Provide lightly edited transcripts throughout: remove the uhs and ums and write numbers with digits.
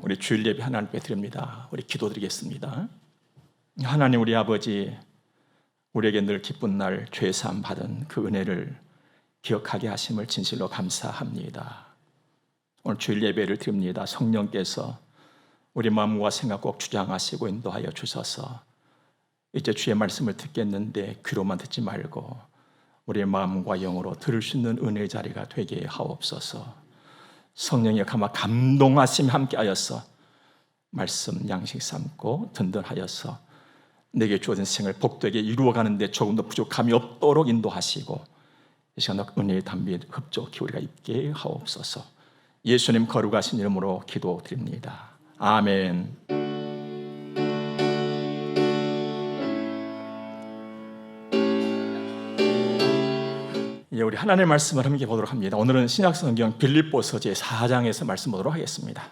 우리 주일 예배 하나님께 드립니다. 우리 기도드리겠습니다. 하나님 우리 아버지, 우리에게 늘 기쁜 날 죄사함 받은 그 은혜를 기억하게 하심을 진실로 감사합니다. 오늘 주일 예배를 드립니다. 성령께서 우리 마음과 생각 꼭 주장하시고 인도하여 주셔서 이제 주의 말씀을 듣겠는데 귀로만 듣지 말고 우리의 마음과 영으로 들을 수 있는 은혜의 자리가 되게 하옵소서. 성령의 감동하심이 함께하여서 말씀 양식 삼고 든든하여서 내게 주어진 생을 복되게 이루어가는 데 조금도 부족함이 없도록 인도하시고 이 시간 은혜의 담비에 흡족히 우리가 입게 하옵소서. 예수님 거룩하신 이름으로 기도드립니다. 아멘. 우리 하나님의 말씀을 함께 보도록 합니다. 오늘은 신약성경 빌립보서 제4장에서 말씀 보도록 하겠습니다.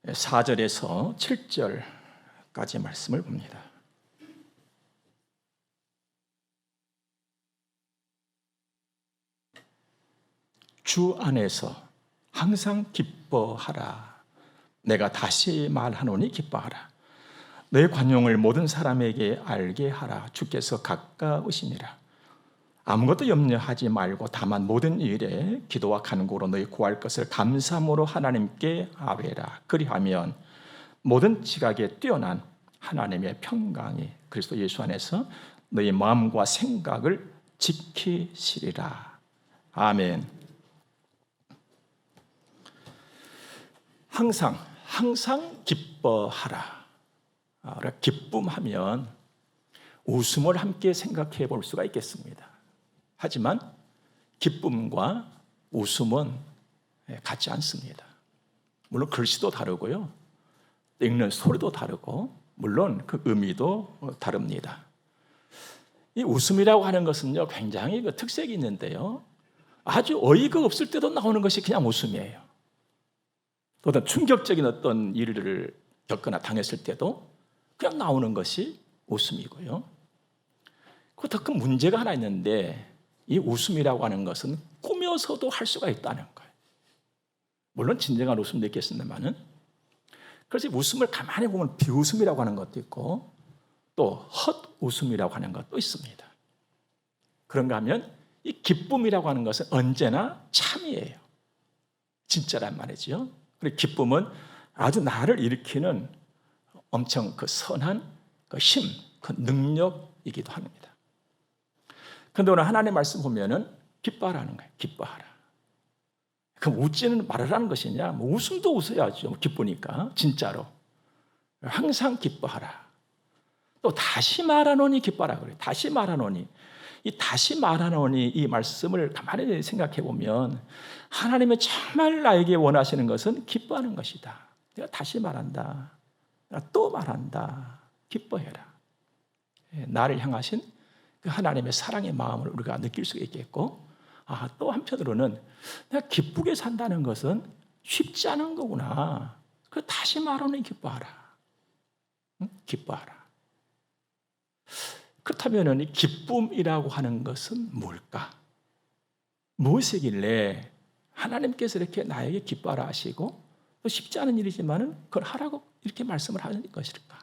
4절에서 7절까지 말씀을 봅니다. 주 안에서 항상 기뻐하라. 내가 다시 말하노니 기뻐하라. 너의 관용을 모든 사람에게 알게 하라. 주께서 가까우시니라. 아무것도 염려하지 말고 다만 모든 일에 기도와 간구로 너희 구할 것을 감사함으로 하나님께 아뢰라. 그리하면 모든 지각에 뛰어난 하나님의 평강이 그리스도 예수 안에서 너희 마음과 생각을 지키시리라. 아멘. 항상 기뻐하라. 기쁨하면 웃음을 함께 생각해 볼 수가 있겠습니다. 하지만 기쁨과 웃음은 같지 않습니다. 물론 글씨도 다르고요, 읽는 소리도 다르고 물론 그 의미도 다릅니다. 이 웃음이라고 하는 것은요 굉장히 그 특색이 있는데요, 아주 어이가 없을 때도 나오는 것이 그냥 웃음이에요. 어떤 충격적인 어떤 일을 겪거나 당했을 때도 그냥 나오는 것이 웃음이고요. 그 더 큰 문제가 하나 있는데 이 웃음이라고 하는 것은 꾸며서도 할 수가 있다는 거예요. 물론 진정한 웃음도 있겠습니다만은, 그래서 웃음을 가만히 보면 비웃음이라고 하는 것도 있고 또 헛웃음이라고 하는 것도 있습니다. 그런가 하면 이 기쁨이라고 하는 것은 언제나 참이에요. 진짜란 말이죠. 그리고 기쁨은 아주 나를 일으키는 엄청 그 선한 그 힘, 그 능력이기도 합니다. 그런데 오늘 하나님의 말씀 보면은 기뻐하라는 거예요. 기뻐하라. 그럼 웃지는 말으라는 것이냐? 뭐 웃음도 웃어야죠. 기쁘니까 진짜로. 항상 기뻐하라. 또 다시 말하노니 기뻐하라 그래요. 다시 말하노니. 이 다시 말하노니 이 말씀을 가만히 생각해 보면 하나님이 정말 나에게 원하시는 것은 기뻐하는 것이다. 내가 다시 말한다. 내가 또 말한다. 기뻐해라. 나를 향하신 그 하나님의 사랑의 마음을 우리가 느낄 수 있겠고, 또 한편으로는 내가 기쁘게 산다는 것은 쉽지 않은 거구나. 그 다시 말하노니 기뻐하라. 기뻐하라. 그렇다면 이 기쁨이라고 하는 것은 뭘까? 무엇이길래 하나님께서 이렇게 나에게 기뻐하라 하시고 또 쉽지 않은 일이지만 그걸 하라고 이렇게 말씀을 하는 것일까?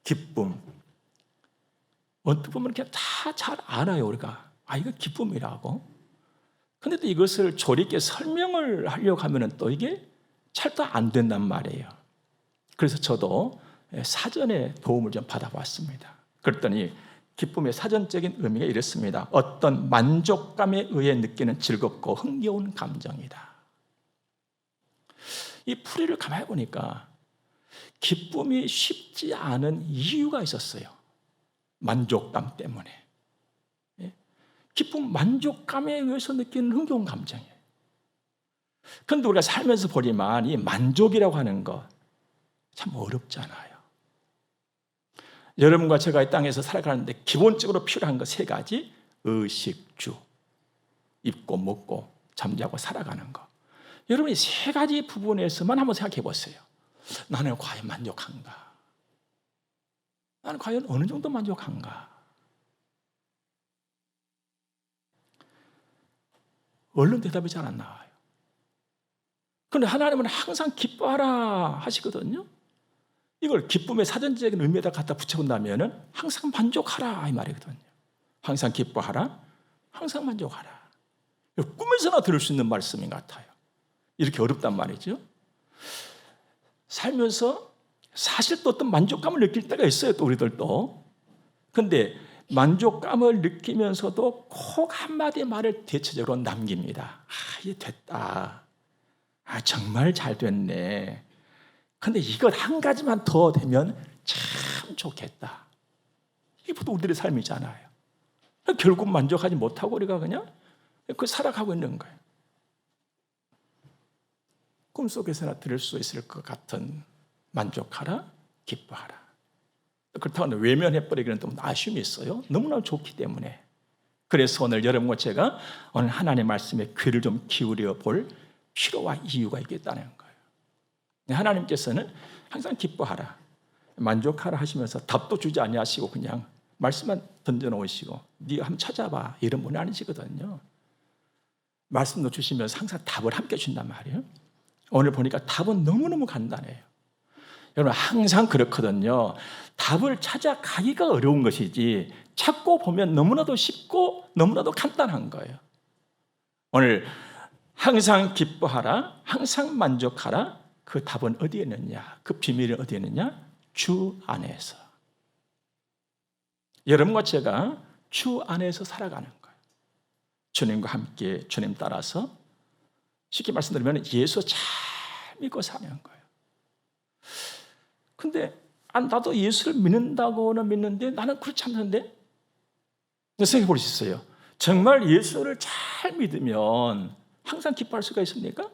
기쁨, 어떻게 보면 이렇게 다 잘 알아요 우리가. 이거 기쁨이라고. 근데 또 이것을 조리 있게 설명을 하려고 하면 또 이게 잘 또 안 된단 말이에요. 그래서 저도 사전에 도움을 좀 받아봤습니다. 그랬더니 기쁨의 사전적인 의미가 이렇습니다. 어떤 만족감에 의해 느끼는 즐겁고 흥겨운 감정이다. 이 풀이를 가만히 보니까 기쁨이 쉽지 않은 이유가 있었어요. 만족감 때문에. 기쁨, 만족감에 의해서 느끼는 흥겨운 감정이에요. 그런데 우리가 살면서 보지만 이 만족이라고 하는 것 참 어렵잖아요. 여러분과 제가 이 땅에서 살아가는데 기본적으로 필요한 것 3가지. 의식주, 입고 먹고 잠자고 살아가는 것. 여러분이 3가지 부분에서만 한번 생각해 보세요. 나는 과연 만족한가? 나는 과연 어느 정도 만족한가? 얼른 대답이 잘 안 나와요. 그런데 하나님은 항상 기뻐하라 하시거든요. 이걸 기쁨의 사전적인 의미에다 갖다 붙여본다면 항상 만족하라 이 말이거든요. 항상 기뻐하라, 항상 만족하라. 꿈에서나 들을 수 있는 말씀인 것 같아요. 이렇게 어렵단 말이죠. 살면서 사실 또 어떤 만족감을 느낄 때가 있어요. 또 우리들도. 그런데 만족감을 느끼면서도 꼭 한마디 말을 대체적으로 남깁니다. 이게 됐다. 정말 잘 됐네. 근데 이것 한 가지만 더 되면 참 좋겠다. 이게 보통 우리들의 삶이잖아요. 결국 만족하지 못하고 우리가 그냥 그 살아가고 있는 거예요. 꿈속에서나 들을 수 있을 것 같은 만족하라, 기뻐하라. 그렇다고 외면해버리기는 좀 아쉬움이 있어요. 너무나 좋기 때문에. 그래서 오늘 여러분과 제가 오늘 하나님의 말씀에 귀를 좀 기울여 볼 필요와 이유가 있겠다는 거예요. 하나님께서는 항상 기뻐하라, 만족하라 하시면서 답도 주지 아니하시고 그냥 말씀만 던져놓으시고 네가 한번 찾아봐 이런 분이 아니시거든요. 말씀도 주시면서 항상 답을 함께 준단 말이에요. 오늘 보니까 답은 너무너무 간단해요. 여러분 항상 그렇거든요. 답을 찾아가기가 어려운 것이지 찾고 보면 너무나도 쉽고 너무나도 간단한 거예요. 오늘 항상 기뻐하라, 항상 만족하라. 그 답은 어디에 있느냐? 그 비밀이 어디에 있느냐? 주 안에서. 여러분과 제가 주 안에서 살아가는 거예요. 주님과 함께 주님 따라서 쉽게 말씀드리면 예수 잘 믿고 사는 거예요. 근데 나도 예수를 믿는다고는 믿는데 나는 그렇지 않는데? 생각해 볼 수 있어요. 정말 예수를 잘 믿으면 항상 기뻐할 수가 있습니까?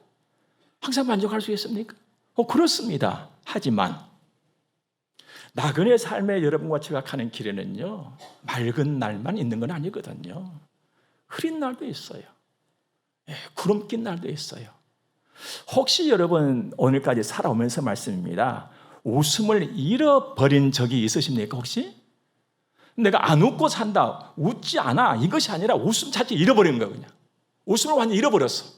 항상 만족할 수 있습니까? 그렇습니다. 하지만 나그네 삶의 여러분과 제가 가는 길에는요, 맑은 날만 있는 건 아니거든요. 흐린 날도 있어요. 구름 낀 날도 있어요. 혹시 여러분 오늘까지 살아오면서 말씀입니다. 웃음을 잃어버린 적이 있으십니까 혹시? 내가 안 웃고 산다, 웃지 않아, 이것이 아니라 웃음 자체 잃어버린 거예요. 그냥 웃음을 완전히 잃어버렸어.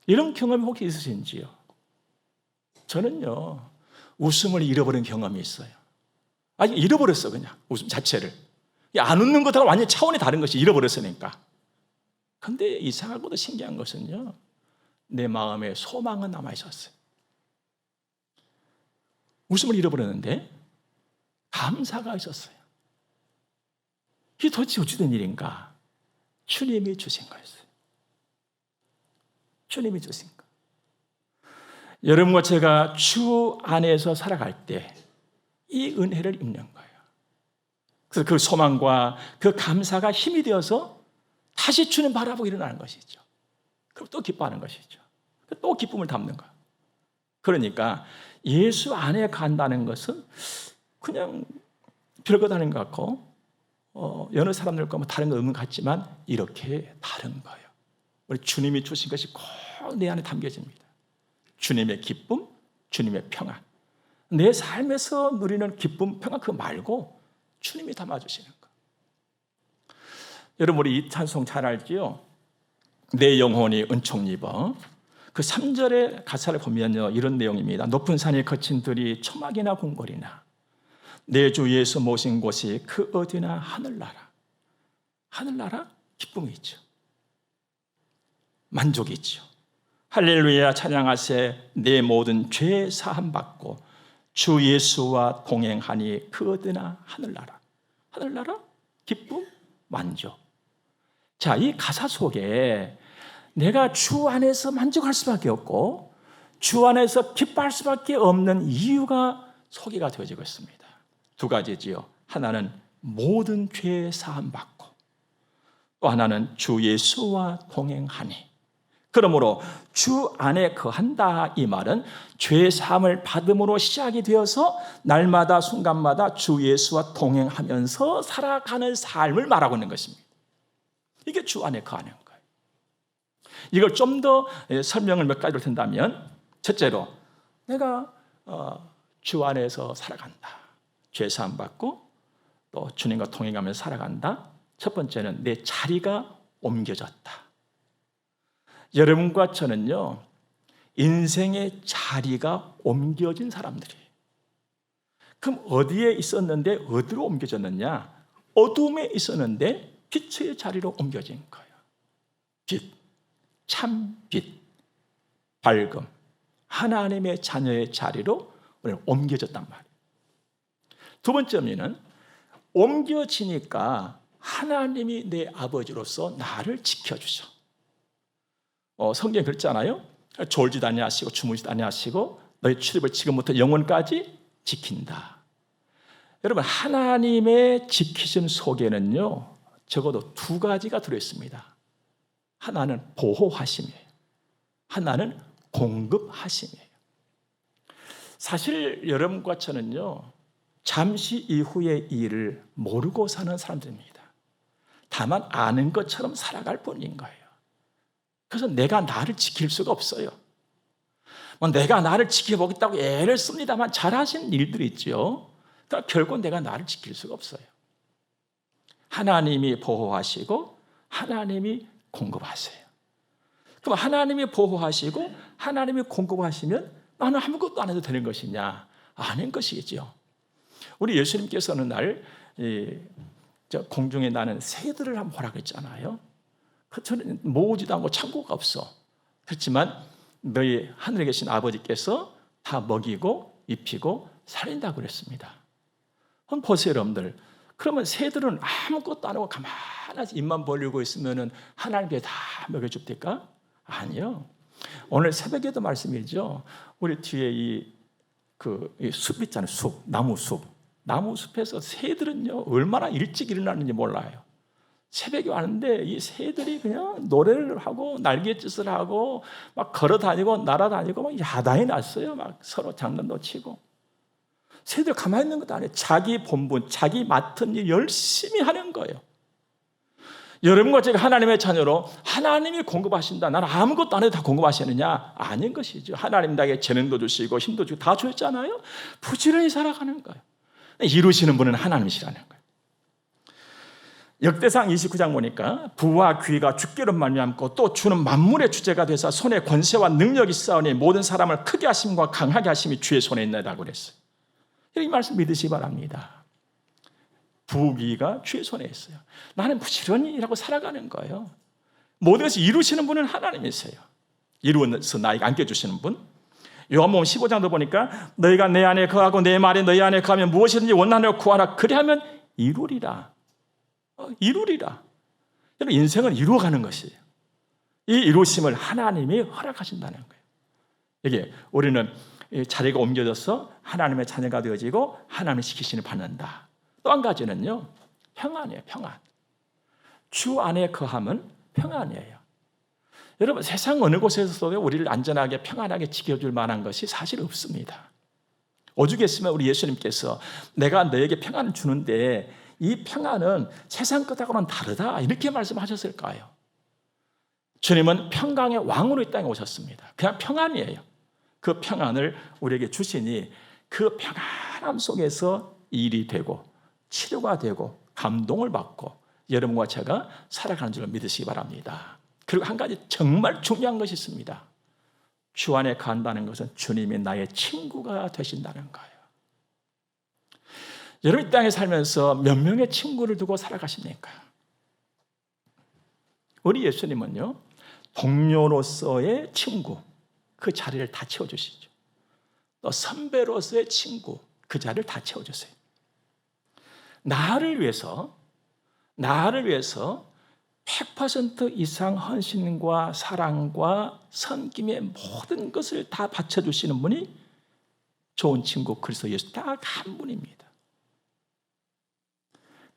이런 경험이 혹시 있으신지요? 저는요, 웃음을 잃어버린 경험이 있어요. 아니 잃어버렸어. 그냥 웃음 자체를. 안 웃는 것하고 완전히 차원이 다른 것이 잃어버렸으니까. 근데 이상하고도 신기한 것은요, 내 마음에 소망은 남아있었어요. 웃음을 잃어버렸는데 감사가 있었어요. 이게 도대체 어찌된 일인가? 주님이 주신 거였어요. 주님이 주신 거. 여러분과 제가 주 안에서 살아갈 때 이 은혜를 입는 거예요. 그래서 그 소망과 그 감사가 힘이 되어서 다시 주님 바라보고 일어나는 것이죠. 그럼 또 기뻐하는 것이죠. 또 기쁨을 담는 거예요. 그러니까 예수 안에 간다는 것은 그냥 별것 아닌 것 같고 여느 사람들과 뭐 다른 거 없는 것 같지만 이렇게 다른 거예요. 우리 주님이 주신 것이 꼭 내 안에 담겨집니다. 주님의 기쁨, 주님의 평안. 내 삶에서 누리는 기쁨, 평안 그거 말고 주님이 담아주시는 거. 여러분 우리 이 찬송 잘 알지요? 내 영혼이 은총 입어. 그 3절의 가사를 보면요, 이런 내용입니다. 높은 산이 거친 들이 초막이나 궁궐이나 내 주 예수 모신 곳이 그 어디나 하늘나라. 하늘나라? 기쁨이 있죠. 만족이 있죠. 할렐루야 찬양하세. 내 모든 죄 사함 받고 주 예수와 동행하니 그 어디나 하늘나라. 하늘나라? 기쁨? 만족. 자, 이 가사 속에 내가 주 안에서 만족할 수밖에 없고 주 안에서 기뻐할 수밖에 없는 이유가 소개가 되어지고 있습니다. 두 가지지요. 하나는 모든 죄 사함 받고 또 하나는 주 예수와 동행하니. 그러므로 주 안에 거한다 이 말은 죄 사함을 받음으로 시작이 되어서 날마다 순간마다 주 예수와 동행하면서 살아가는 삶을 말하고 있는 것입니다. 이게 주 안에 거하는 거예요. 이걸 좀 더 설명을 몇 가지로 든다면 첫째로 내가 주 안에서 살아간다. 죄 사함 받고 또 주님과 동행하면서 살아간다. 첫 번째는 내 자리가 옮겨졌다. 여러분과 저는요, 인생의 자리가 옮겨진 사람들이에요. 그럼 어디에 있었는데 어디로 옮겨졌느냐? 어둠에 있었는데 빛의 자리로 옮겨진 거예요. 빛, 참 빛, 밝음, 하나님의 자녀의 자리로 우리는 옮겨졌단 말이에요. 두 번째 의미는 옮겨지니까 하나님이 내 아버지로서 나를 지켜주셔. 성경에 그랬잖아요. 졸지도 아니하시고 주무시도 아니하시고 너희 출입을 지금부터 영원까지 지킨다. 여러분, 하나님의 지키심 속에는요, 적어도 두 가지가 들어있습니다. 하나는 보호하심이에요. 하나는 공급하심이에요. 사실 여러분과 저는요, 잠시 이후의 일을 모르고 사는 사람들입니다. 다만 아는 것처럼 살아갈 뿐인 거예요. 그래서 내가 나를 지킬 수가 없어요. 내가 나를 지켜보겠다고 애를 씁니다만 잘하신 일들이 있죠. 그러나 결국 내가 나를 지킬 수가 없어요. 하나님이 보호하시고 하나님이 공급하세요. 그럼 하나님이 보호하시고 하나님이 공급하시면 나는 아무것도 안 해도 되는 것이냐? 아닌 것이겠죠. 우리 예수님께서는 날 공중에 나는 새들을 한번 보라고 했잖아요. 저는 모으지도 않고 창고가 없어. 그렇지만 너희 하늘에 계신 아버지께서 다 먹이고 입히고 살린다고 그랬습니다. 한번 보세요, 여러분들. 그러면 새들은 아무것도 안 하고 가만히 입만 벌리고 있으면 하나님께 다 먹여줍니까? 아니요. 오늘 새벽에도 말씀이죠. 우리 뒤에 이 숲 있잖아요. 숲, 나무 숲. 나무 숲에서 새들은요, 얼마나 일찍 일어나는지 몰라요. 새벽에 왔는데 이 새들이 그냥 노래를 하고 날갯짓을 하고 막 걸어다니고 날아다니고 막 야단이 났어요. 막 서로 장난도 치고. 새들 가만히 있는 것도 아니에요. 자기 본분, 자기 맡은 일 열심히 하는 거예요. 여러분과 제가 하나님의 자녀로 하나님이 공급하신다. 나는 아무것도 안 해도 다 공급하시느냐? 아닌 것이죠. 하나님 나에게 재능도 주시고 힘도 주고 다 주셨잖아요. 부지런히 살아가는 거예요. 이루시는 분은 하나님이시라는 거예요. 역대상 29장 보니까 부와 귀가 주께로 말미암고 또 주는 만물의 주제가 되사 손에 권세와 능력이 있사오니 모든 사람을 크게 하심과 강하게 하심이 주의 손에 있나라고 그랬어요. 이 말씀 믿으시기 바랍니다. 부귀가 주의 손에 있어요. 나는 부지런히 일하고 살아가는 거예요. 모든 것을 이루시는 분은 하나님이세요. 이루어서 나에게 안겨주시는 분. 요한복음 15장도 보니까 너희가 내 안에 거하고 내 말이 너희 안에 거하면 무엇이든지 원하는 구하라. 그리하면 이루리라. 이루리라. 여러분, 인생은 이루어가는 것이에요. 이 이루심을 하나님이 허락하신다는 거예요. 이게 우리는 자리가 옮겨져서 하나님의 자녀가 되어지고 하나님의 지키심을 받는다. 또 한 가지는요, 평안이에요. 평안. 주 안에 거하면 평안이에요. 여러분, 세상 어느 곳에서도 우리를 안전하게 평안하게 지켜줄 만한 것이 사실 없습니다. 오죽했으면 우리 예수님께서 내가 너에게 평안을 주는데 이 평안은 세상 것하고는 다르다 이렇게 말씀하셨을까요? 주님은 평강의 왕으로 이 땅에 오셨습니다. 그냥 평안이에요. 그 평안을 우리에게 주시니 그 평안함 속에서 일이 되고 치료가 되고 감동을 받고 여러분과 제가 살아가는 줄 믿으시기 바랍니다. 그리고 한 가지 정말 중요한 것이 있습니다. 주 안에 간다는 것은 주님이 나의 친구가 되신다는 거예요. 여러분, 이 땅에 살면서 몇 명의 친구를 두고 살아가십니까? 우리 예수님은요, 동료로서의 친구, 그 자리를 다 채워주시죠. 또 선배로서의 친구, 그 자리를 다 채워주세요. 나를 위해서 100% 이상 헌신과 사랑과 섬김의 모든 것을 다 바쳐주시는 분이 좋은 친구 그리스도 예수 딱 한 분입니다.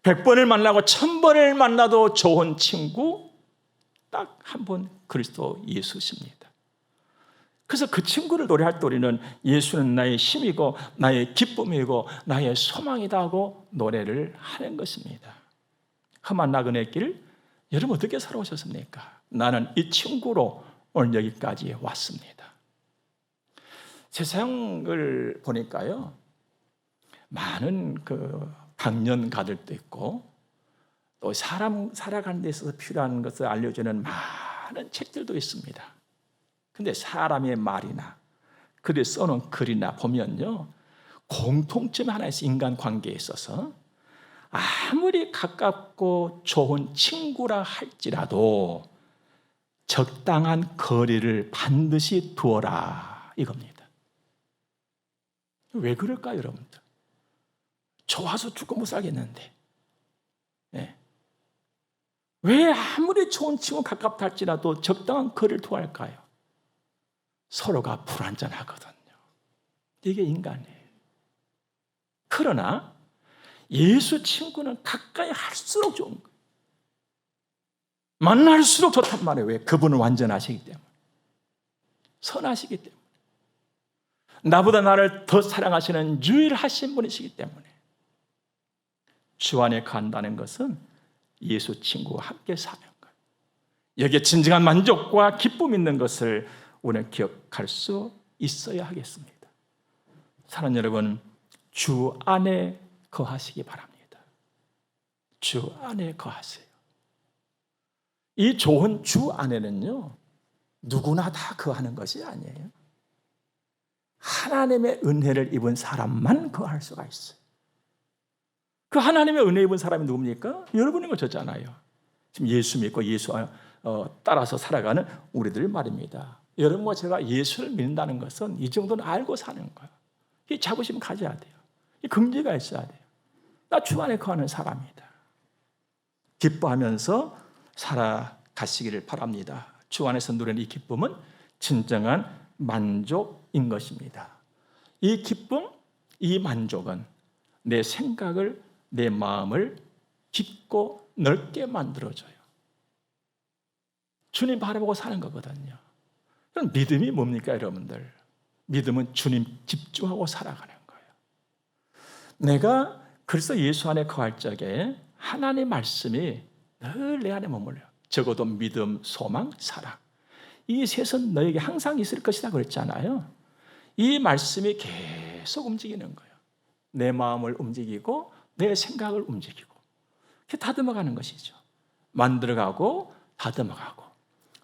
100번을 만나고 1000번을 만나도 좋은 친구 딱 한 분 그리스도 예수십니다. 그래서 그 친구를 노래할 때 우리는 예수는 나의 힘이고 나의 기쁨이고 나의 소망이다 하고 노래를 하는 것입니다. 험한 나그네 길 여러분 어떻게 살아오셨습니까? 나는 이 친구로 오늘 여기까지 왔습니다. 세상을 보니까요, 많은 강연가들도 있고 또 사람 살아가는 데 있어서 필요한 것을 알려주는 많은 책들도 있습니다. 근데 사람의 말이나 글을 써놓은 글이나 보면요, 공통점이 하나 있어요. 인간관계에 있어서 아무리 가깝고 좋은 친구라 할지라도 적당한 거리를 반드시 두어라, 이겁니다. 왜 그럴까요, 여러분들? 좋아서 죽고 못 살겠는데, 네. 왜 아무리 좋은 친구 가깝다 할지라도 적당한 거리를 두어야 할까요? 서로가 불완전하거든요. 이게 인간이에요. 그러나 예수 친구는 가까이 할수록 좋은 거예요. 만날수록 좋단 말이에요. 왜? 그분은 완전하시기 때문에, 선하시기 때문에, 나보다 나를 더 사랑하시는 유일하신 분이시기 때문에. 주 안에 간다는 것은 예수 친구와 함께 사는 거예요. 여기에 진정한 만족과 기쁨이 있는 것을 우리는 기억할 수 있어야 하겠습니다. 사랑하는 여러분, 주 안에 거하시기 바랍니다. 주 안에 거하세요. 이 좋은 주 안에는요, 누구나 다 거하는 것이 아니에요. 하나님의 은혜를 입은 사람만 거할 수가 있어요. 그 하나님의 은혜 입은 사람이 누굽니까? 여러분인 거 저잖아요. 지금 예수 믿고 예수 따라서 살아가는 우리들 말입니다. 여러분과 제가 예수를 믿는다는 것은 이 정도는 알고 사는 거예요. 이 자부심 가져야 돼요. 이 긍지가 있어야 돼요. 나 주 안에 거하는 사람이다. 기뻐하면서 살아가시기를 바랍니다. 주 안에서 누리는 이 기쁨은 진정한 만족인 것입니다. 이 기쁨, 이 만족은 내 생각을, 내 마음을 깊고 넓게 만들어줘요. 주님 바라보고 사는 거거든요. 그럼 믿음이 뭡니까, 여러분들? 믿음은 주님 집중하고 살아가는 거예요. 내가 그래서 예수 안에 거할 적에 하나님의 말씀이 늘 내 안에 머물러요. 적어도 믿음, 소망, 사랑. 이 셋은 너에게 항상 있을 것이다 그랬잖아요. 이 말씀이 계속 움직이는 거예요. 내 마음을 움직이고 내 생각을 움직이고 이렇게 다듬어가는 것이죠. 만들어가고 다듬어가고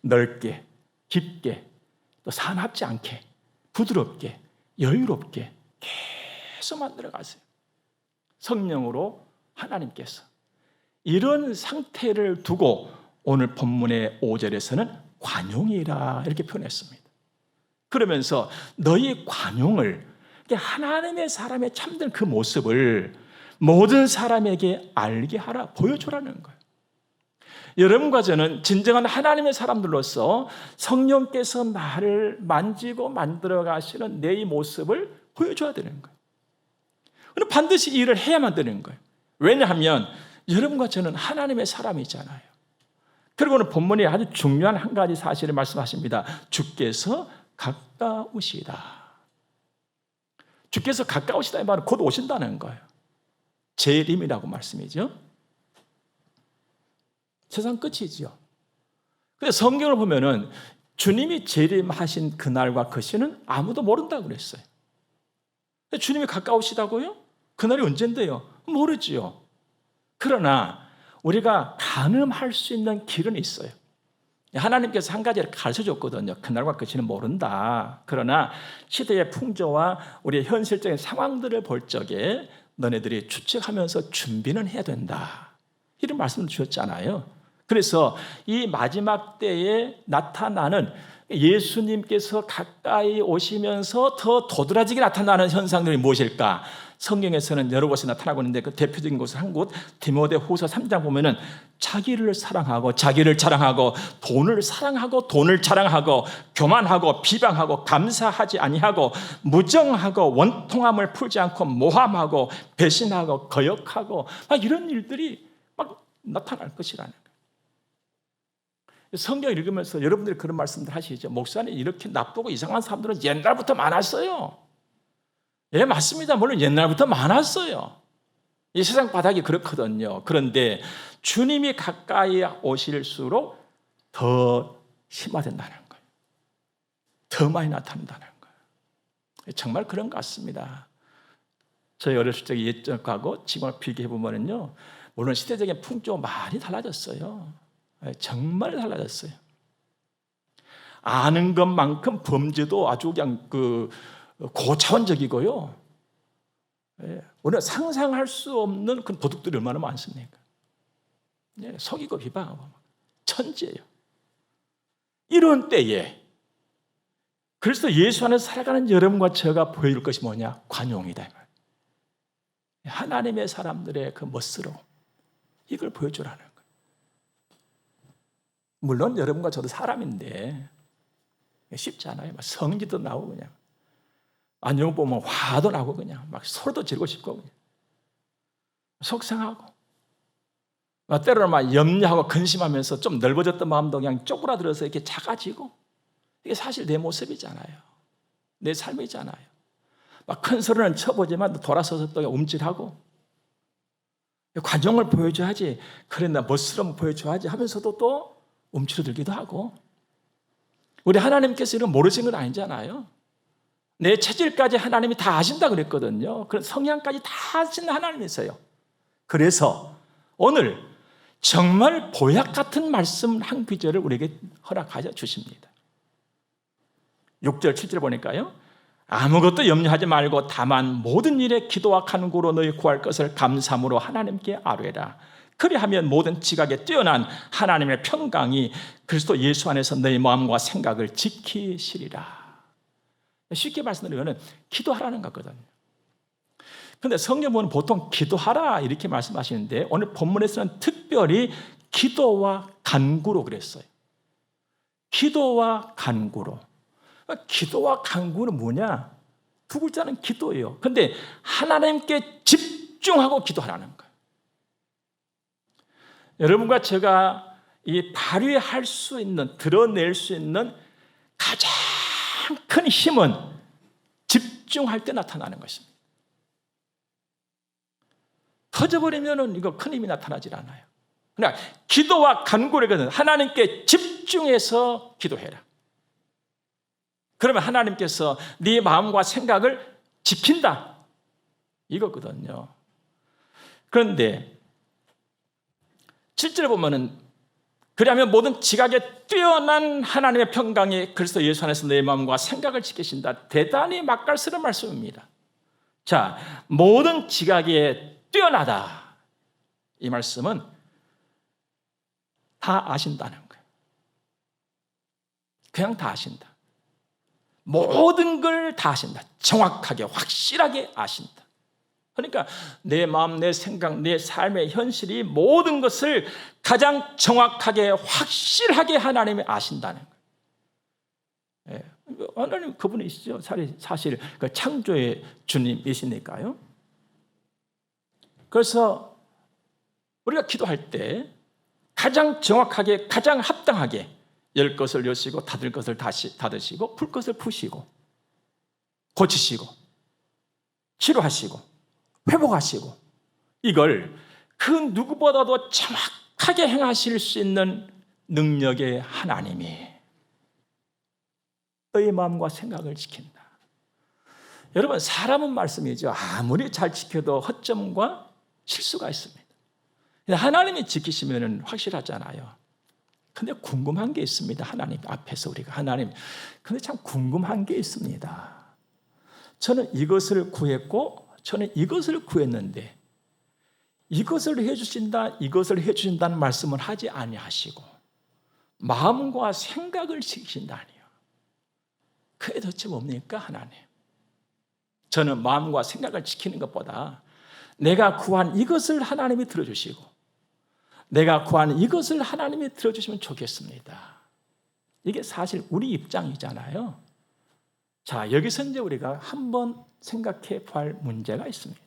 넓게, 깊게, 또 사납지 않게, 부드럽게, 여유롭게 계속 만들어가세요. 성령으로 하나님께서 이런 상태를 두고 오늘 본문의 5절에서는 관용이라 이렇게 표현했습니다. 그러면서 너희 관용을, 하나님의 사람의 참된 그 모습을 모든 사람에게 알게 하라, 보여주라는 거예요. 여러분과 저는 진정한 하나님의 사람들로서 성령께서 나를 만지고 만들어 가시는 내 이 모습을 보여줘야 되는 거예요. 반드시 이 일을 해야만 되는 거예요. 왜냐하면 여러분과 저는 하나님의 사람이잖아요. 그리고는 본문에 아주 중요한 한 가지 사실을 말씀하십니다. 주께서 가까우시다. 주께서 가까우시다 이 말은 곧 오신다는 거예요. 재림이라고 말씀이죠. 세상 끝이지요. 근데 성경을 보면은 주님이 재림하신 그날과 그 시는 아무도 모른다고 그랬어요. 주님이 가까우시다고요? 그날이 언젠데요? 모르지요. 그러나 우리가 가늠할 수 있는 길은 있어요. 하나님께서 한 가지를 가르쳐줬거든요. 그날과 그 시는 모른다. 그러나 시대의 풍조와 우리의 현실적인 상황들을 볼 적에 너네들이 추측하면서 준비는 해야 된다. 이런 말씀을 주셨잖아요. 그래서 이 마지막 때에 나타나는 예수님께서 가까이 오시면서 더 도드라지게 나타나는 현상들이 무엇일까? 성경에서는 여러 곳에 나타나고 있는데 그 대표적인 곳은 한 곳, 디모데후서 3장 보면은 자기를 사랑하고 자기를 자랑하고 돈을 사랑하고 돈을 자랑하고 교만하고 비방하고 감사하지 아니하고 무정하고 원통함을 풀지 않고 모함하고 배신하고 거역하고 막 이런 일들이 막 나타날 것이라는 거예요. 성경 읽으면서 여러분들이 그런 말씀들 하시죠. 목사님, 이렇게 나쁘고 이상한 사람들은 옛날부터 많았어요. 예, 맞습니다. 물론 옛날부터 많았어요. 이 세상 바닥이 그렇거든요. 그런데 주님이 가까이 오실수록 더 심화된다는 거예요. 더 많이 나타난다는 거예요. 정말 그런 것 같습니다. 저희 어렸을 적 옛적하고 지금을 비교해보면요, 물론 시대적인 풍조가 많이 달라졌어요. 정말 달라졌어요. 아는 것만큼 범죄도 아주 그냥 고차원적이고요. 우리가 상상할 수 없는 그런 도둑들이 얼마나 많습니까? 속이고 비방하고 천지예요. 이런 때에 그래서 예수 안에서 살아가는 여러분과 제가 보여줄 것이 뭐냐? 관용이다. 하나님의 사람들의 그 멋스러움, 이걸 보여주라는 거예요. 물론 여러분과 저도 사람인데 쉽지 않아요. 막 성질도 나오고 그냥 안녕 보면 화도 나고 그냥 막 소리도 지르고 싶고 그냥 속상하고 때로는 막 염려하고 근심하면서 좀 넓어졌던 마음도 그냥 쪼그라들어서 이렇게 작아지고, 이게 사실 내 모습이잖아요. 내 삶이잖아요. 막 큰 소리는 쳐보지만 돌아서서 또 움찔하고 관용을 보여줘야지, 그래 나 멋스러움 보여줘야지 하면서도 또 움츠러들기도 하고. 우리 하나님께서 이런 모르시는 건 아니잖아요. 내 체질까지 하나님이 다 아신다 그랬거든요. 그런 성향까지 다 아시는 하나님이세요. 그래서 오늘 정말 보약 같은 말씀 한 구절을 우리에게 허락하여 주십니다. 6절 7절 보니까요, 아무것도 염려하지 말고 다만 모든 일에 기도와 간구로 너희 구할 것을 감사함으로 하나님께 아뢰라. 그리하면 모든 지각에 뛰어난 하나님의 평강이 그리스도 예수 안에서 너희 마음과 생각을 지키시리라. 쉽게 말씀드리면 기도하라는 거거든요. 그런데 성경은 보통 기도하라 이렇게 말씀하시는데, 오늘 본문에서는 특별히 기도와 간구로 그랬어요. 기도와 간구로. 기도와 간구는 뭐냐? 두 글자는 기도예요. 그런데 하나님께 집중하고 기도하라는 거예요. 여러분과 제가 이 발휘할 수 있는, 드러낼 수 있는 가장 큰 힘은 집중할 때 나타나는 것입니다. 터져버리면 이거 큰 힘이 나타나질 않아요. 그러나 기도와 간구를 하나님께 집중해서 기도해라. 그러면 하나님께서 네 마음과 생각을 지킨다, 이거거든요. 그런데 7절에 보면은 그리하면 모든 지각에 뛰어난 하나님의 평강이 그리스도 예수 안에서 내 마음과 생각을 지키신다. 대단히 맛깔스러운 말씀입니다. 자, 모든 지각에 뛰어나다, 이 말씀은 다 아신다는 거예요. 그냥 다 아신다. 모든 걸 다 아신다. 정확하게 확실하게 아신다. 그러니까 내 마음, 내 생각, 내 삶의 현실이 모든 것을 가장 정확하게 확실하게 하나님이 아신다는 거예요. 하나님 그분이시죠. 사실 그 창조의 주님이시니까요. 그래서 우리가 기도할 때 가장 정확하게, 가장 합당하게 열 것을 여시고 닫을 것을 닫으시고 풀 것을 푸시고 고치시고 치료하시고 회복하시고, 이걸 그 누구보다도 정확하게 행하실 수 있는 능력의 하나님이 너의 마음과 생각을 지킨다. 여러분, 사람은 말씀이죠. 아무리 잘 지켜도 허점과 실수가 있습니다. 하나님이 지키시면 확실하잖아요. 근데 궁금한 게 있습니다. 하나님 앞에서 우리가 근데 참 궁금한 게 있습니다. 저는 이것을 구했고 저는 이것을 구했는데 이것을 해주신다, 이것을 해주신다는 말씀을 하지 아니하시고 마음과 생각을 지키신다니요. 그게 도대체 뭡니까, 하나님? 저는 마음과 생각을 지키는 것보다 내가 구한 이것을 하나님이 들어주시고 내가 구한 이것을 하나님이 들어주시면 좋겠습니다. 이게 사실 우리 입장이잖아요. 자, 여기서 이제 우리가 한번 생각해 볼 문제가 있습니다.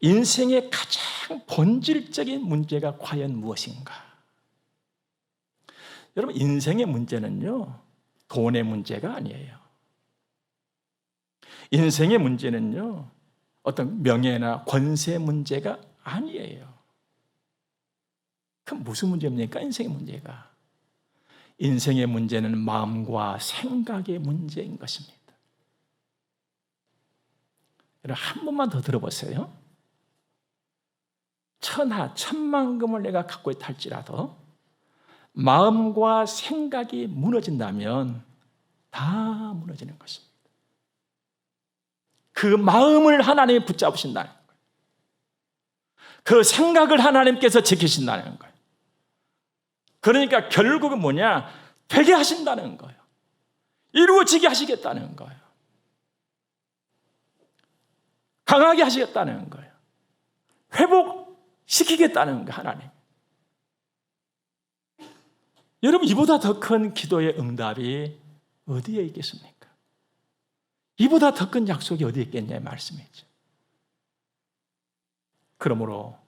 인생의 가장 본질적인 문제가 과연 무엇인가? 여러분, 인생의 문제는요, 돈의 문제가 아니에요. 인생의 문제는요, 어떤 명예나 권세 문제가 아니에요. 그럼 무슨 문제입니까? 인생의 문제가. 인생의 문제는 마음과 생각의 문제인 것입니다. 여러분, 한 번만 더 들어보세요. 천하, 천만금을 내가 갖고 있다 할지라도 마음과 생각이 무너진다면 다 무너지는 것입니다. 그 마음을 하나님이 붙잡으신다는 거예요. 그 생각을 하나님께서 지키신다는 거예요. 그러니까 결국은 뭐냐? 되게 하신다는 거예요. 이루어지게 하시겠다는 거예요. 강하게 하시겠다는 거예요. 회복시키겠다는 거예요, 하나님. 여러분, 이보다 더 큰 기도의 응답이 어디에 있겠습니까? 이보다 더 큰 약속이 어디에 있겠냐의 말씀이죠. 그러므로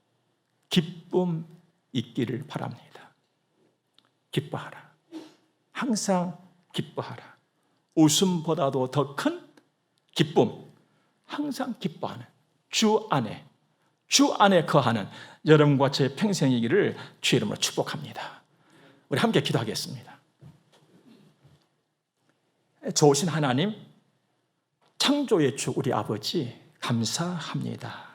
기쁨 있기를 바랍니다. 기뻐하라. 항상 기뻐하라. 웃음보다도 더 큰 기쁨, 항상 기뻐하는 주 안에 거하는 여러분과 제 평생이기를 주의 이름으로 축복합니다. 우리 함께 기도하겠습니다. 좋으신 하나님, 창조의 주 우리 아버지 감사합니다.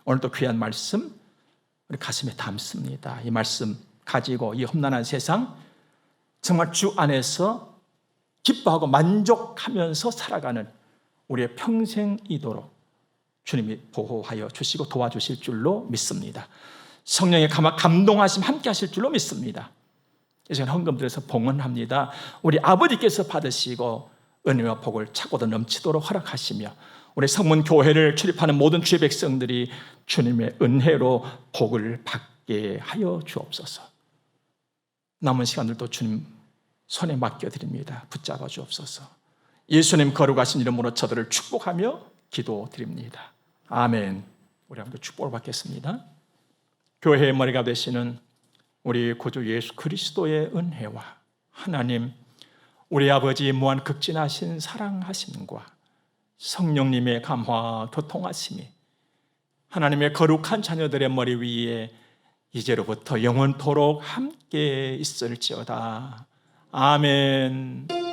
오늘도 귀한 말씀 우리 가슴에 담습니다. 이 말씀 가지고 이 험난한 세상 정말 주 안에서 기뻐하고 만족하면서 살아가는 우리의 평생이도록 주님이 보호하여 주시고 도와주실 줄로 믿습니다. 성령의 감동하심 함께 하실 줄로 믿습니다. 이 시간 헌금 드려서 봉헌합니다. 우리 아버지께서 받으시고 은혜와 복을 차고도 넘치도록 허락하시며 우리 성문교회를 출입하는 모든 주의 백성들이 주님의 은혜로 복을 받게 하여 주옵소서. 남은 시간들도 주님 손에 맡겨드립니다. 붙잡아 주옵소서. 예수님 거룩하신 이름으로 저들을 축복하며 기도드립니다. 아멘. 우리 함께 축복을 받겠습니다. 교회의 머리가 되시는 우리 구주 예수 그리스도의 은혜와 하나님 우리 아버지 무한 극진하신 사랑하심과 성령님의 감화 교통하심이 하나님의 거룩한 자녀들의 머리 위에 이제로부터 영원토록 함께 있을지어다. 아멘.